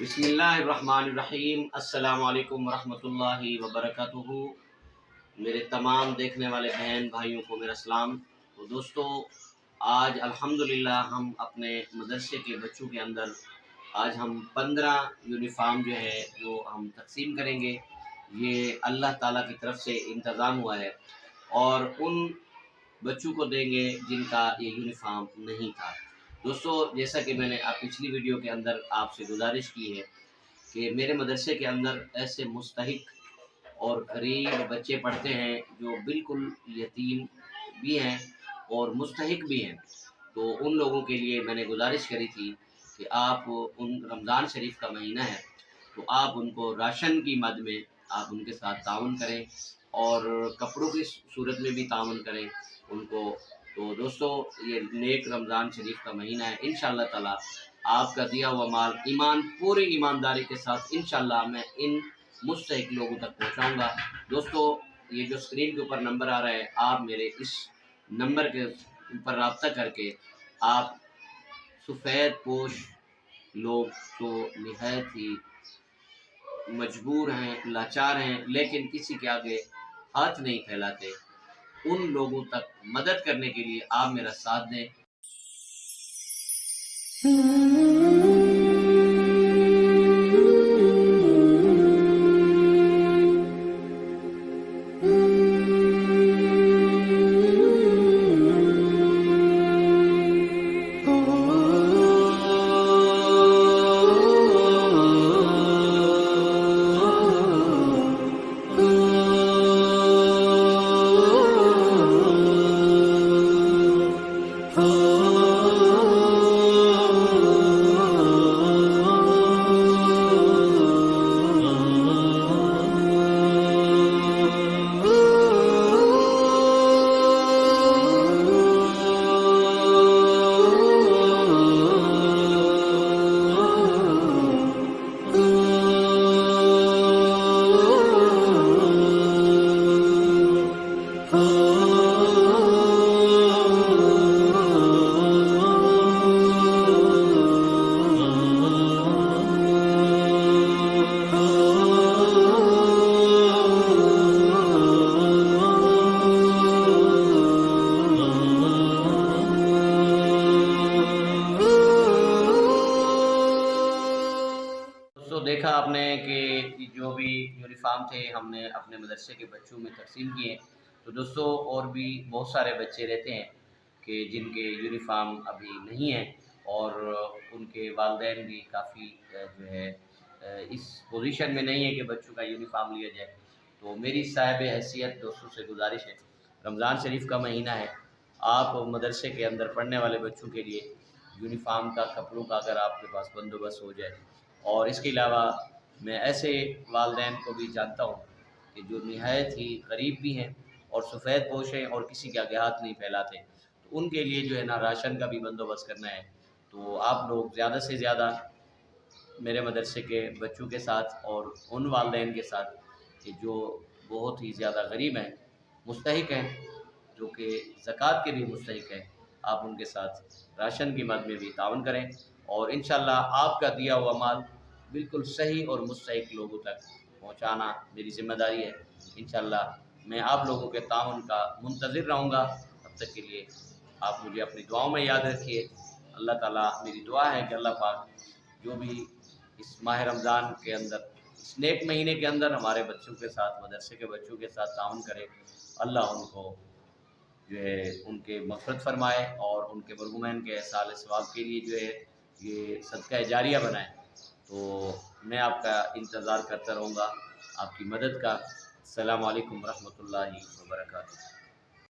बिस्मिल्लाहिर्रहमानिर्रहीम। अस्सलामु अलैकुम वरहमतुल्लाहि वबरकातुहू। मेरे तमाम देखने वाले बहन भाइयों को मेरा सलाम। तो दोस्तों, आज अल्हम्दुलिल्लाह हम अपने मदरसे के बच्चों के अंदर आज हम 15 यूनिफ़ॉर्म जो है जो हम तक़सीम करेंगे। ये अल्लाह ताला की तरफ से इंतज़ाम हुआ है और उन बच्चों को देंगे जिनका ये यूनिफ़ॉर्म नहीं था। दोस्तों, जैसा कि मैंने पिछली वीडियो के अंदर आपसे गुजारिश की है कि मेरे मदरसे के अंदर ऐसे मुस्तहिक और गरीब बच्चे पढ़ते हैं जो बिल्कुल यतीम भी हैं और मुस्तहिक भी हैं। तो उन लोगों के लिए मैंने गुजारिश करी थी कि आप उन रमज़ान शरीफ का महीना है तो आप उनको राशन की मद में आप उनके साथ ताउन करें और कपड़ों की सूरत में भी ताउन करें उनको। तो दोस्तों, ये नेक रमज़ान शरीफ का महीना है। इंशाअल्लाह ताला आपका दिया हुआ माल पूरी ईमानदारी के साथ इंशाअल्लाह मैं इन मुस्तहिक लोगों तक पहुंचाऊंगा। दोस्तों, ये जो स्क्रीन के ऊपर नंबर आ रहा है, आप मेरे इस नंबर के ऊपर रब्ता करके आप सफ़ेद पोश लोग जो निहायत ही मजबूर हैं, लाचार हैं, लेकिन किसी के आगे हाथ नहीं फैलाते, उन लोगों तक मदद करने के लिए आप मेरा साथ दें। तो देखा आपने कि जो भी यूनिफ़ॉर्म थे हमने अपने मदरसे के बच्चों में तक़सीम किए। तो दोस्तों, और भी बहुत सारे बच्चे रहते हैं कि जिनके यूनिफ़ॉर्म अभी नहीं है और उनके वालिदैन भी काफ़ी जो है इस पोजीशन में नहीं है कि बच्चों का यूनिफ़ॉर्म लिया जाए। तो मेरी साहिब हैसियत दोस्तों से गुजारिश है, रमज़ान शरीफ का महीना है, आप मदरसे के अंदर पढ़ने वाले बच्चों के लिए यूनिफ़ॉर्म का, कपड़ों का अगर आपके पास बंदोबस्त हो जाए। और इसके अलावा मैं ऐसे वालिदैन को भी जानता हूँ कि जो निहायत ही गरीब भी हैं और सफ़ेद पोश हैं और किसी के आगे हाथ नहीं फैलाते। तो उनके लिए जो है ना राशन का भी बंदोबस्त करना है। तो आप लोग ज़्यादा से ज़्यादा मेरे मदरसे के बच्चों के साथ और उन वालिदैन के साथ कि जो बहुत ही ज़्यादा गरीब हैं, मुस्तहिक हैं, जो कि ज़कात के भी मुस्तहिक हैं, आप उनके साथ राशन की मद में भी ताउन करें और इंशाअल्लाह आपका दिया हुआ माल बिल्कुल सही और मुस्तहिक लोगों तक पहुंचाना मेरी ज़िम्मेदारी है। इंशाअल्लाह मैं आप लोगों के ताउन का मुंतज़िर रहूँगा। तब तक के लिए आप मुझे अपनी दुआओं में याद रखिए। अल्लाह ताला, मेरी दुआ है कि अल्लाह पाक जो भी इस माह रमज़ान के अंदर, इस नेक महीने के अंदर हमारे बच्चों के साथ, मदरसे के बच्चों के साथ ताउन करे, अल्लाह उनको जो है उनके मग़फ़िरत फ़रमाए और उनके मरहूमैन के साल सवाब के लिए जो है ये सदका जारिया बनाए। तो मैं आपका इंतज़ार करता रहूँगा, आपकी मदद का। अस्सलामु अलैकुम वरहमतुल्लाहि वबरकातुहू।